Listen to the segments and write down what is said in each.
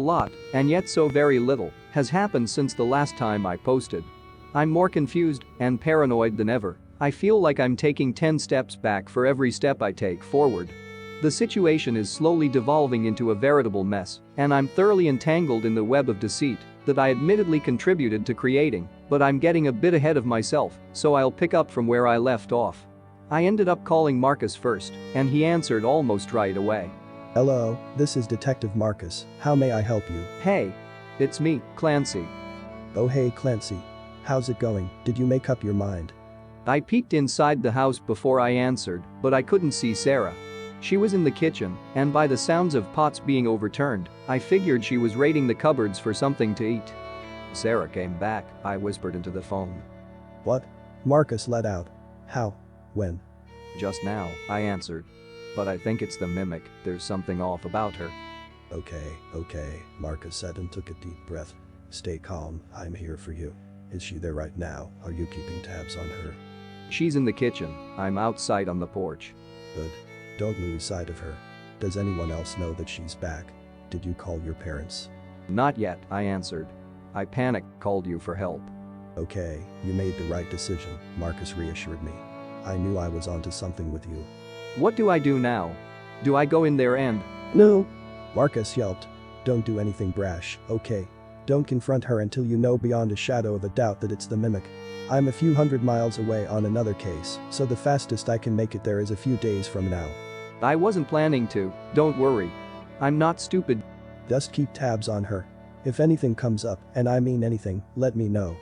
lot, and yet so very little, has happened since the last time I posted. I'm more confused and paranoid than ever. I feel like I'm taking 10 steps back for every step I take forward. The situation is slowly devolving into a veritable mess, and I'm thoroughly entangled in the web of deceit that I admittedly contributed to creating, but I'm getting a bit ahead of myself, so I'll pick up from where I left off. I ended up calling Marcus first, and he answered almost right away. Hello, this is Detective Marcus. How may I help you? Hey. It's me, Clancy. Oh hey Clancy. How's it going? Did you make up your mind? I peeked inside the house before I answered, but I couldn't see Sarah. She was in the kitchen, and by the sounds of pots being overturned, I figured she was raiding the cupboards for something to eat. Sarah came back, I whispered into the phone. What? Marcus let out. How? When? Just now, I answered. But I think it's the mimic, there's something off about her. Okay, Marcus said and took a deep breath. Stay calm, I'm here for you. Is she there right now? Are you keeping tabs on her? She's in the kitchen, I'm outside on the porch. Good. Don't lose sight of her. Does anyone else know that she's back? Did you call your parents? Not yet, I answered. I panicked, called you for help. Okay, you made the right decision, Marcus reassured me. I knew I was onto something with you. What do I do now? Do I go in there and… No. Marcus yelped. Don't do anything brash, okay? Don't confront her until you know beyond a shadow of a doubt that it's the mimic. I'm a few hundred miles away on another case, so the fastest I can make it there is a few days from now. I wasn't planning to, don't worry. I'm not stupid. Just keep tabs on her. If anything comes up, and I mean anything, let me know.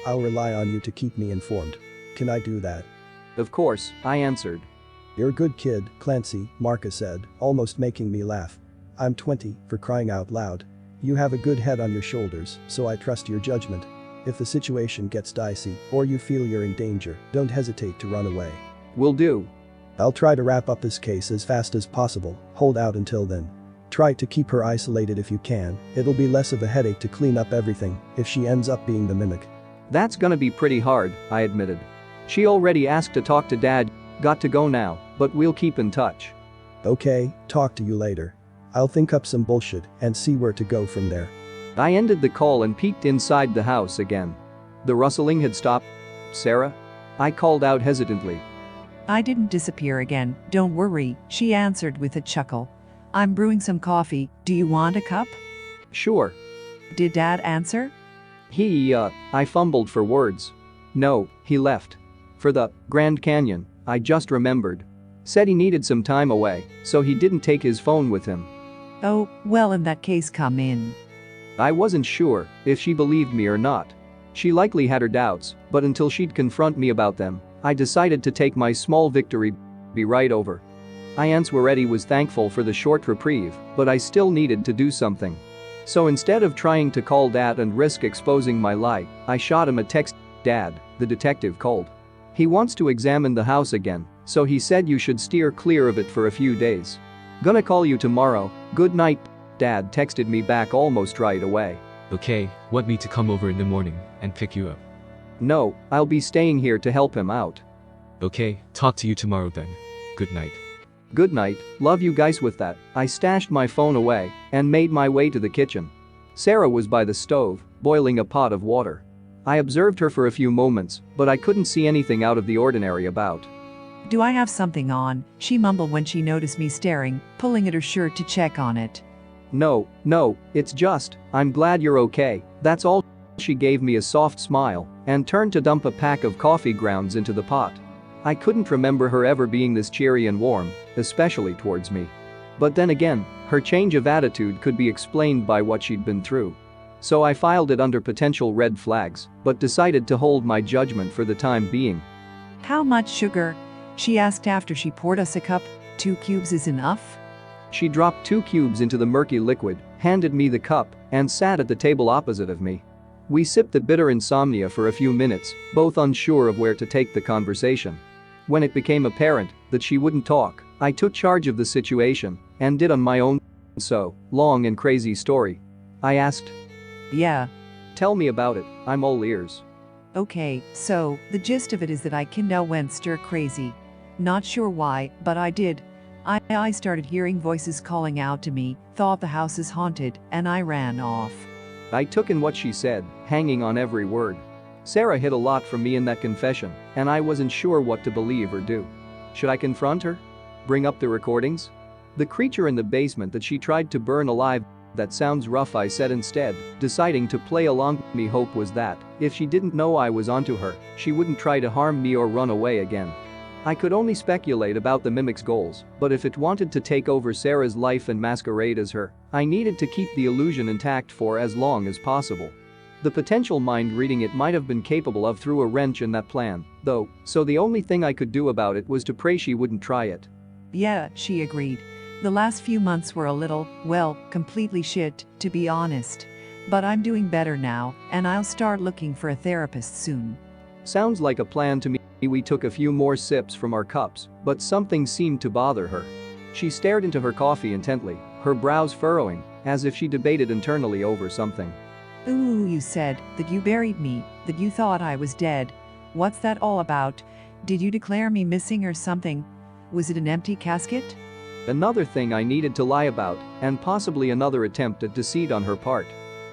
I'll rely on you to keep me informed. Can I do that? Of course, I answered. You're a good kid, Clancy, Marcus said, almost making me laugh. I'm 20, for crying out loud. You have a good head on your shoulders, so I trust your judgment. If the situation gets dicey, or you feel you're in danger, don't hesitate to run away. Will do. I'll try to wrap up this case as fast as possible, hold out until then. Try to keep her isolated if you can, it'll be less of a headache to clean up everything if she ends up being the mimic. That's gonna be pretty hard, I admitted. She already asked to talk to Dad, got to go now, but we'll keep in touch. Okay, talk to you later. I'll think up some bullshit and see where to go from there. I ended the call and peeked inside the house again. The rustling had stopped. Sarah? I called out hesitantly. I didn't disappear again, don't worry, she answered with a chuckle. I'm brewing some coffee, do you want a cup? Sure. Did Dad answer? I fumbled for words. No, he left. For the Grand Canyon, I just remembered. Said he needed some time away, so he didn't take his phone with him. Oh, well in that case come in. I wasn't sure if she believed me or not. She likely had her doubts, but until she'd confront me about them, I decided to take my small victory, be right over. I already was thankful for the short reprieve, but I still needed to do something. So instead of trying to call Dad and risk exposing my lie, I shot him a text. Dad, the detective called. He wants to examine the house again, so he said you should steer clear of it for a few days. Gonna call you tomorrow, good night. Dad texted me back almost right away. Okay, want me to come over in the morning and pick you up? No, I'll be staying here to help him out. Okay, talk to you tomorrow then. Good night. Good night, love you guys. With that, I stashed my phone away and made my way to the kitchen. Sarah was by the stove, boiling a pot of water. I observed her for a few moments, but I couldn't see anything out of the ordinary about. Do I have something on? She mumbled when she noticed me staring, pulling at her shirt to check on it. No, it's just, I'm glad you're okay, that's all. She gave me a soft smile and turned to dump a pack of coffee grounds into the pot. I couldn't remember her ever being this cheery and warm, especially towards me. But then again, her change of attitude could be explained by what she'd been through. So I filed it under potential red flags, but decided to hold my judgment for the time being. How much sugar? She asked after she poured us a cup. 2 cubes is enough? She dropped 2 cubes into the murky liquid, handed me the cup, and sat at the table opposite of me. We sipped the bitter insomnia for a few minutes, both unsure of where to take the conversation. When it became apparent that she wouldn't talk, I took charge of the situation and did on my own. So, long and crazy story. I asked. Yeah. Tell me about it, I'm all ears. Okay, so, the gist of it is that I kinda went stir crazy. Not sure why, but I did. I started hearing voices calling out to me, thought the house is haunted, and I ran off. I took in what she said, hanging on every word. Sarah hid a lot from me in that confession, and I wasn't sure what to believe or do. Should I confront her? Bring up the recordings? The creature in the basement that she tried to burn alive? That sounds rough, I said instead, deciding to play along. My hope was that, if she didn't know I was onto her, she wouldn't try to harm me or run away again. I could only speculate about the mimic's goals, but if it wanted to take over Sarah's life and masquerade as her, I needed to keep the illusion intact for as long as possible. The potential mind reading it might have been capable of threw a wrench in that plan, though, so the only thing I could do about it was to pray she wouldn't try it. Yeah, she agreed. The last few months were a little, well, completely shit, to be honest. But I'm doing better now, and I'll start looking for a therapist soon. Sounds like a plan to me. We took a few more sips from our cups, but something seemed to bother her. She stared into her coffee intently, her brows furrowing, as if she debated internally over something. Ooh, you said that you buried me, that you thought I was dead. What's that all about? Did you declare me missing or something? Was it an empty casket? Another thing I needed to lie about, and possibly another attempt at deceit on her part.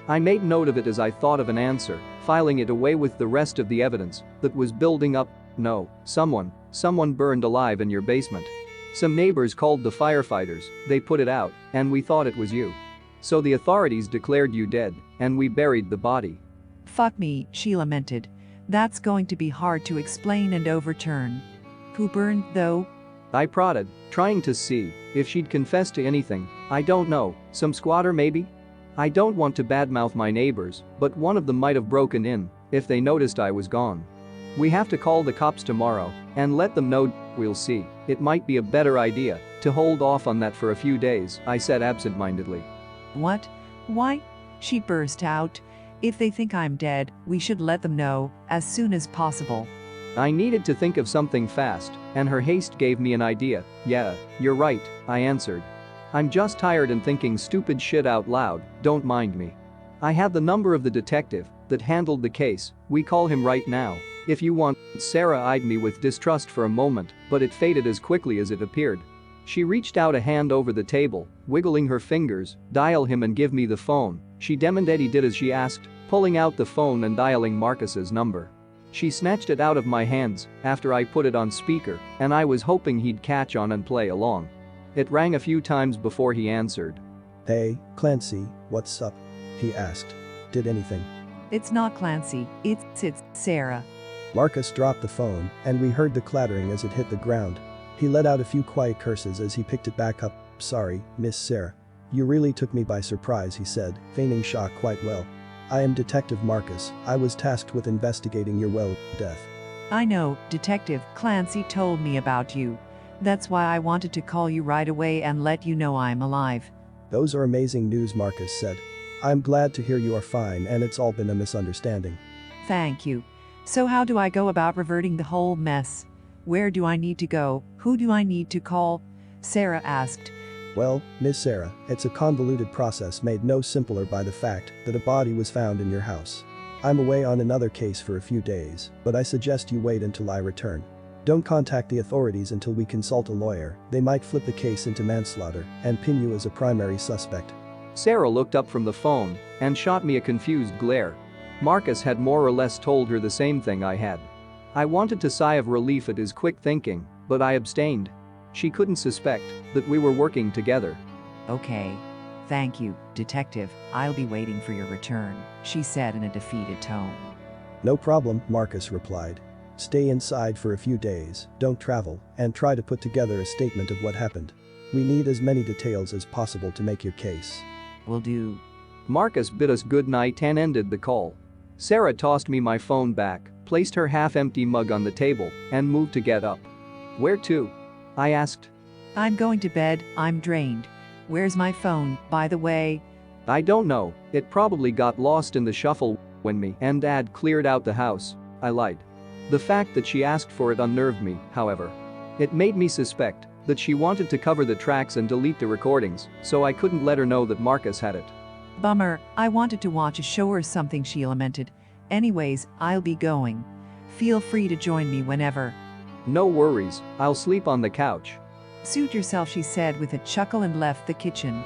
I made note of it as I thought of an answer, filing it away with the rest of the evidence that was building up. No, someone burned alive in your basement. Some neighbors called the firefighters, they put it out, and we thought it was you. So the authorities declared you dead, and we buried the body. Fuck me, she lamented. That's going to be hard to explain and overturn. Who burned, though? I prodded, trying to see if she'd confess to anything. I don't know, some squatter maybe? I don't want to badmouth my neighbors, but one of them might have broken in if they noticed I was gone. We have to call the cops tomorrow and let them know. We'll see. It might be a better idea to hold off on that for a few days, I said absent-mindedly. What? Why? She burst out. If they think I'm dead, we should let them know as soon as possible. I needed to think of something fast, and her haste gave me an idea. Yeah, you're right, I answered. I'm just tired and thinking stupid shit out loud, don't mind me. I have the number of the detective that handled the case, we call him right now. If you want. Sarah eyed me with distrust for a moment, but it faded as quickly as it appeared. She reached out a hand over the table, wiggling her fingers, dial him and give me the phone. She demanded did as she asked, pulling out the phone and dialing Marcus's number. She snatched it out of my hands after I put it on speaker, and I was hoping he'd catch on and play along. It rang a few times before he answered. Hey, Clancy, what's up? He asked. Did anything? It's not Clancy, it's Sarah. Marcus dropped the phone, and we heard the clattering as it hit the ground. He let out a few quiet curses as he picked it back up. Sorry, Miss Sarah. You really took me by surprise, he said, feigning shock quite well. I am Detective Marcus. I was tasked with investigating your death. I know, Detective Clancy told me about you. That's why I wanted to call you right away and let you know I'm alive. Those are amazing news, Marcus said. I'm glad to hear you are fine and it's all been a misunderstanding. Thank you. So how do I go about reverting the whole mess? Where do I need to go? Who do I need to call? Sarah asked. Well, Miss Sarah, it's a convoluted process made no simpler by the fact that a body was found in your house. I'm away on another case for a few days, but I suggest you wait until I return. Don't contact the authorities until we consult a lawyer, they might flip the case into manslaughter and pin you as a primary suspect. Sarah looked up from the phone and shot me a confused glare. Marcus had more or less told her the same thing I had. I wanted to sigh of relief at his quick thinking, but I abstained. She couldn't suspect that we were working together. Okay. Thank you, Detective. I'll be waiting for your return, she said in a defeated tone. No problem, Marcus replied. Stay inside for a few days, don't travel, and try to put together a statement of what happened. We need as many details as possible to make your case. Will do. Marcus bid us good night and ended the call. Sarah tossed me my phone back, placed her half-empty mug on the table, and moved to get up. Where to? I asked. I'm going to bed, I'm drained. Where's my phone, by the way? I don't know, it probably got lost in the shuffle when me and Dad cleared out the house, I lied. The fact that she asked for it unnerved me, however. It made me suspect that she wanted to cover the tracks and delete the recordings, so I couldn't let her know that Marcus had it. Bummer, I wanted to watch a show or something, she lamented. Anyways, I'll be going. Feel free to join me whenever. No worries, I'll sleep on the couch. Suit yourself, she said with a chuckle and left the kitchen.